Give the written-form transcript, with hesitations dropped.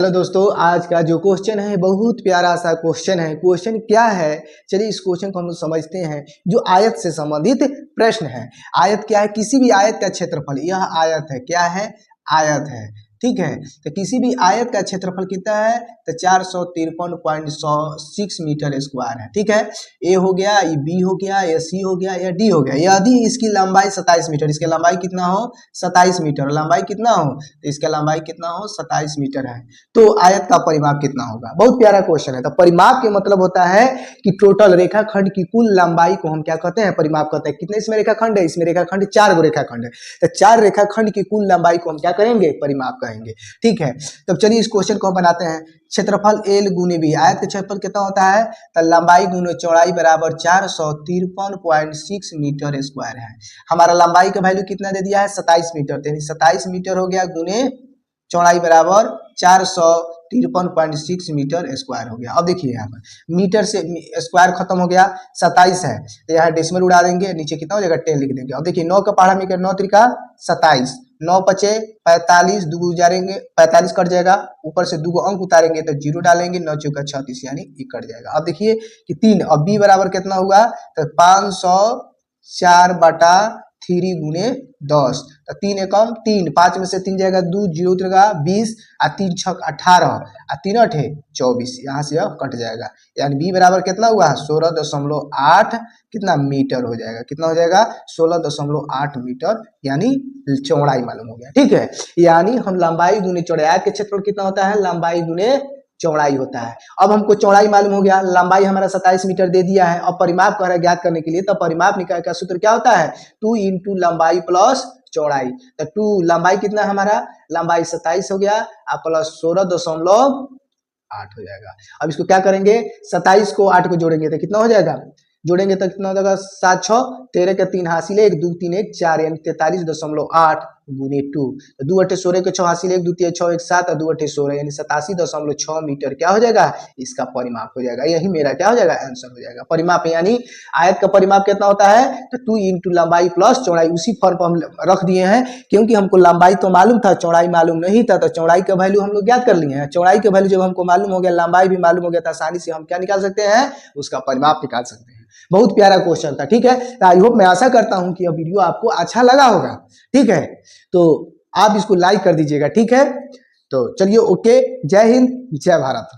Hello दोस्तों, आज का जो क्वेश्चन है बहुत प्यारा सा क्वेश्चन है। क्वेश्चन क्या है, चलिए इस क्वेश्चन को हम लोग समझते हैं। जो आयत से संबंधित प्रश्न है। आयत क्या है? किसी भी आयत का क्षेत्रफल, यह आयत है, क्या है? आयत है, ठीक है। तो किसी भी आयत का क्षेत्रफल कितना है? तो 453.6 मीटर स्क्वायर है, ठीक है। ए हो गया, ये बी हो गया, या सी हो गया, या डी हो गया। यदि इसकी लंबाई 27 मीटर, इसकी लंबाई कितना हो? 27 मीटर। लंबाई कितना हो? तो इसका लंबाई कितना हो? 27 मीटर है। तो आयत का परिमाप कितना होगा? बहुत प्यारा क्वेश्चन है। तो परिमाप के मतलब होता है कि टोटल रेखाखंड की कुल लंबाई को हम क्या कहते हैं? परिमाप कहते हैं। कितने इसमें रेखाखंड है? इसमें रेखाखंड 4 गो रेखाखंड है। तो 4 रेखाखंड की कुल लंबाई को हम क्या करेंगे? परिमाप कहेंगे, ठीक है। तब चलिए इस क्वेश्चन को हम बनाते हैं। क्षेत्रफल एल गुने बी, आयत का क्षेत्रफल कितना होता है? तो लंबाई गुने चौड़ाई बराबर 453.6 मीटर स्क्वायर है। हमारा लंबाई का वैल्यू कितना दे दिया है? 27 मीटर। तो 27 मीटर हो गया गुने चौड़ाई बराबर 453.6 मीटर स्क्वायर हो गया। अब देखिए यहाँ पर मीटर से स्क्वायर खत्म हो गया, 27 है तो यहाँ डेसिमल उड़ा देंगे, नीचे कितना हो जाएगा? 10 लिख देंगे। अब देखिए 9 का पहाड़ा मीटर, 9 त्रिका 27, 9 पचे 45, दो उतारेंगे 45 कट जाएगा, ऊपर से 2 अंक उतारेंगे तो 0 डालेंगे, 9 चौका 36 यानी ये कट जाएगा। अब देखिए कि 3, अब बी बराबर कितना हुआ? तो 504/3 गुने 10, तो 3 एकम 3, 5 में से 3 जाएगा 2, 0 उतरेगा 20, 3 छक 18, 3 अठे 24, यहाँ से अब कट जाएगा। यानी बी बराबर कितना हुआ? 16.8 कितना मीटर हो जाएगा? कितना हो जाएगा? 16.8 मीटर, यानी चौड़ाई मालूम हो गया, ठीक है। यानी हम लंबाई गुने चौड़ाई, आयत के क्षेत्रफल कितना होता है? लंबाई गुने चौड़ाई होता है। अब हमको चौड़ाई मालूम हो गया, लंबाई हमारा 27 मीटर दे दिया है। अब परिमाप कह रहा है ज्ञात करने के लिए, तो परिमाप निकाल का सूत्र क्या होता है? 2 इंटू लंबाई प्लस चौड़ाई। तो 2 लंबाई कितना है हमारा? लंबाई 27 हो गया, प्लस 16.8 हो जाएगा। अब इसको क्या करेंगे? 27 को 8 को जोड़ेंगे तो कितना हो जाएगा? जोड़ेंगे तो कितना हो जाएगा? 7 6 13 के 3 हासिल 1, 2 3 1 4, यानी 43.8 गुने 2, तो 2 अठे 16 के 6 हासिल 1, 2 3 6 1 7 और 2 अठे 16, यानी 87.6 मीटर क्या हो जाएगा? इसका परिमाप हो जाएगा। यही मेरा क्या हो जाएगा? आंसर हो जाएगा। परिमाप यानी आयत का परिमाप कितना होता है? तो 2 इंटू लंबाई प्लस चौड़ाई। उसी फॉर्म पर हम रख दिए हैं क्योंकि हमको लंबाई तो मालूम था, चौड़ाई मालूम नहीं था। तो चौड़ाई का वैल्यू हम लोग ज्ञात कर लिए हैं। चौड़ाई का वैल्यू जब हमको मालूम हो गया, लंबाई भी मालूम हो गया, तो आसानी से हम क्या निकाल सकते हैं? उसका परिमाप निकाल सकते हैं। बहुत प्यारा क्वेश्चन था, ठीक है। आई होप, मैं आशा करता हूं कि यह वीडियो आपको अच्छा लगा होगा, ठीक है। तो आप इसको लाइक कर दीजिएगा, ठीक है। तो चलिए, ओके, जय हिंद, जय भारत।